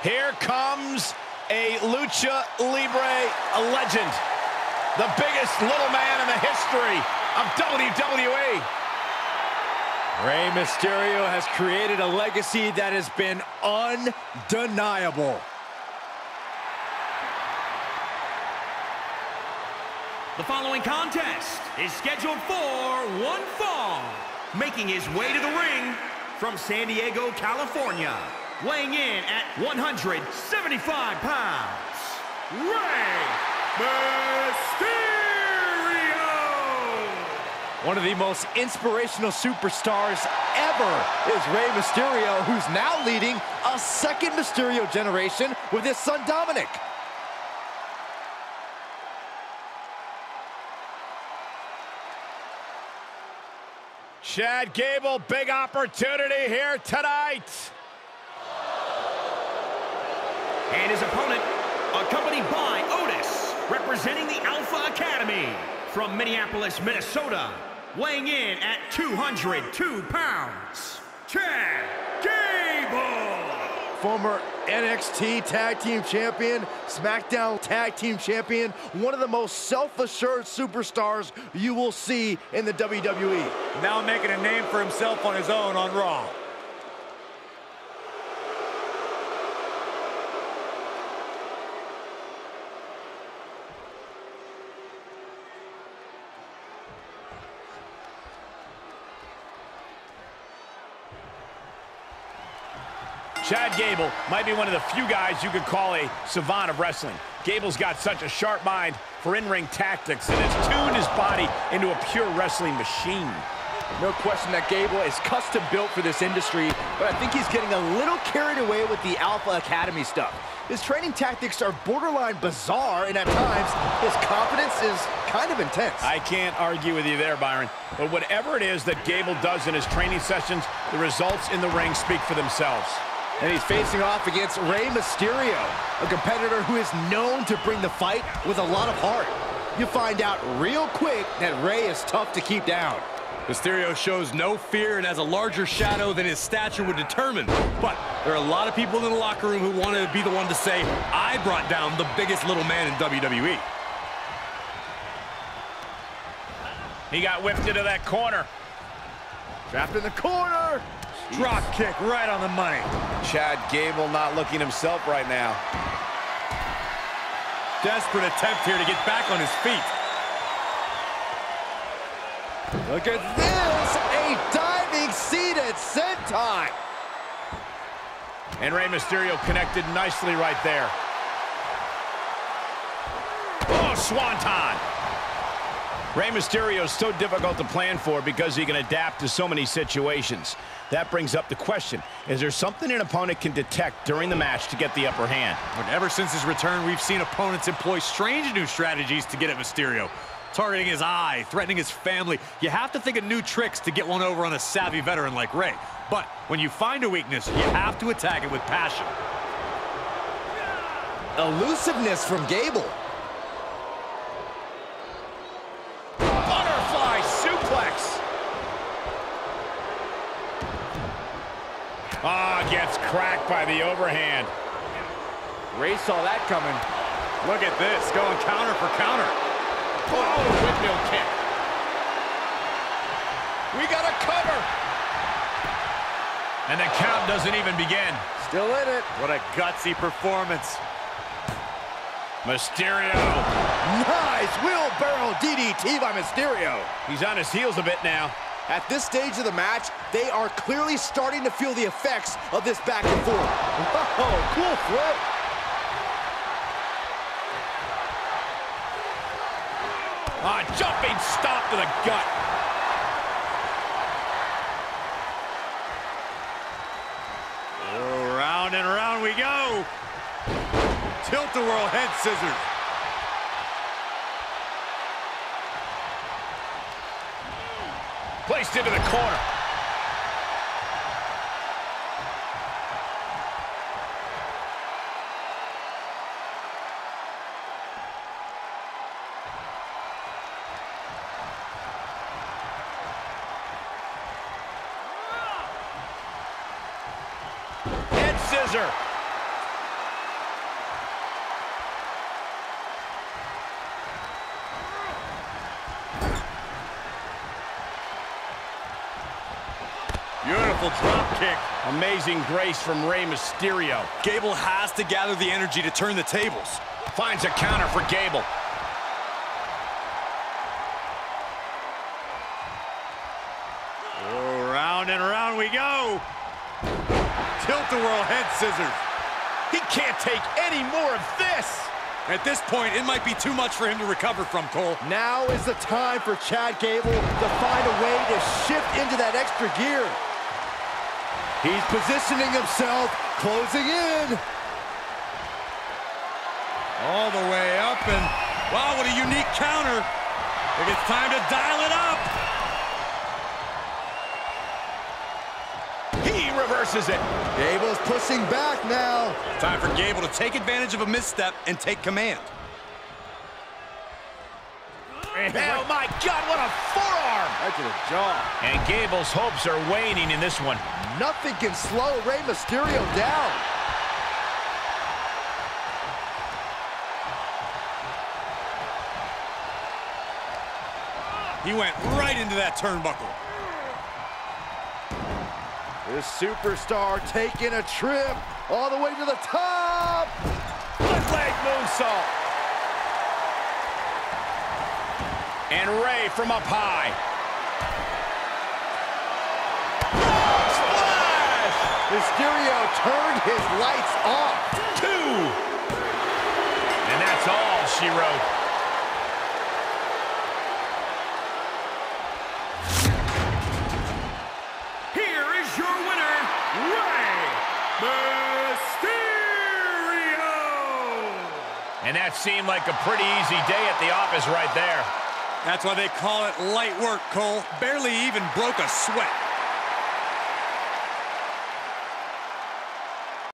Here comes a Lucha Libre legend. The biggest little man in the history of WWE. Rey Mysterio has created a legacy that has been undeniable. The following contest is scheduled for one fall. Making his way to the ring from San Diego, California, weighing in at 175 pounds, Rey Mysterio! One of the most inspirational superstars ever is Rey Mysterio, who's now leading a second Mysterio generation with his son Dominic. Chad Gable, big opportunity here tonight. And his opponent, accompanied by Otis, representing the Alpha Academy from Minneapolis, Minnesota, weighing in at 202 pounds, Chad Gable. Former NXT Tag Team Champion, SmackDown Tag Team Champion, one of the most self-assured superstars you will see in the WWE. Now making a name for himself on his own on Raw. Chad Gable might be one of the few guys you could call a savant of wrestling. Gable's got such a sharp mind for in-ring tactics and has tuned his body into a pure wrestling machine. No question that Gable is custom built for this industry, but I think he's getting a little carried away with the Alpha Academy stuff. His training tactics are borderline bizarre, and at times, his confidence is kind of intense. I can't argue with you there, Byron. But whatever it is that Gable does in his training sessions, the results in the ring speak for themselves. And he's facing off against Rey Mysterio, a competitor who is known to bring the fight with a lot of heart. You find out real quick that Rey is tough to keep down. Mysterio shows no fear and has a larger shadow than his stature would determine. But there are a lot of people in the locker room who want to be the one to say, I brought down the biggest little man in WWE. He got whipped into that corner. Trapped in the corner. Drop kick right on the money. Chad Gable not looking himself right now. Desperate attempt here to get back on his feet. Look at this, a diving seated senton. And Rey Mysterio connected nicely right there. Oh, swanton. Rey Mysterio is so difficult to plan for because he can adapt to so many situations. That brings up the question, is there something an opponent can detect during the match to get the upper hand? But ever since his return, we've seen opponents employ strange new strategies to get at Mysterio. Targeting his eye, threatening his family. You have to think of new tricks to get one over on a savvy veteran like Rey. But when you find a weakness, you have to attack it with passion. Elusiveness from Gable. Butterfly suplex. Ah, gets cracked by the overhand. Rey saw that coming. Look at this, going counter for counter. Oh, windmill kick. We got a cover. And the count doesn't even begin. Still in it. What a gutsy performance. Mysterio. Nice wheelbarrow DDT by Mysterio. He's on his heels a bit now. At this stage of the match, they are clearly starting to feel the effects of this back and forth. Oh, cool flip. Jumping stop to the gut. Oh, round and round we go. Tilt-a-whirl head scissors. Placed into the corner. Head scissor. powerful drop kick. Amazing grace from Rey Mysterio. Gable has to gather the energy to turn the tables. Finds a counter for Gable. Oh, round and round we go. Tilt-a-whirl head scissors. He can't take any more of this. At this point, it might be too much for him to recover from, Cole. Now is the time for Chad Gable to find a way to shift into that extra gear. He's positioning himself, closing in. All the way up, and wow, what a unique counter. I think it's time to dial it up. He reverses it. Gable's pushing back now. Time for Gable to take advantage of a misstep and take command. Oh my God, what a forearm! Right to the jaw. And Gable's hopes are waning in this one. Nothing can slow Rey Mysterio down. He went right into that turnbuckle. This superstar taking a trip all the way to the top. Left leg moonsault. And Rey from up high. Splash! Mysterio turned his lights off. 2. And that's all she wrote. Here is your winner, Rey Mysterio! And that seemed like a pretty easy day at the office right there. That's why they call it light work, Cole. Barely even broke a sweat.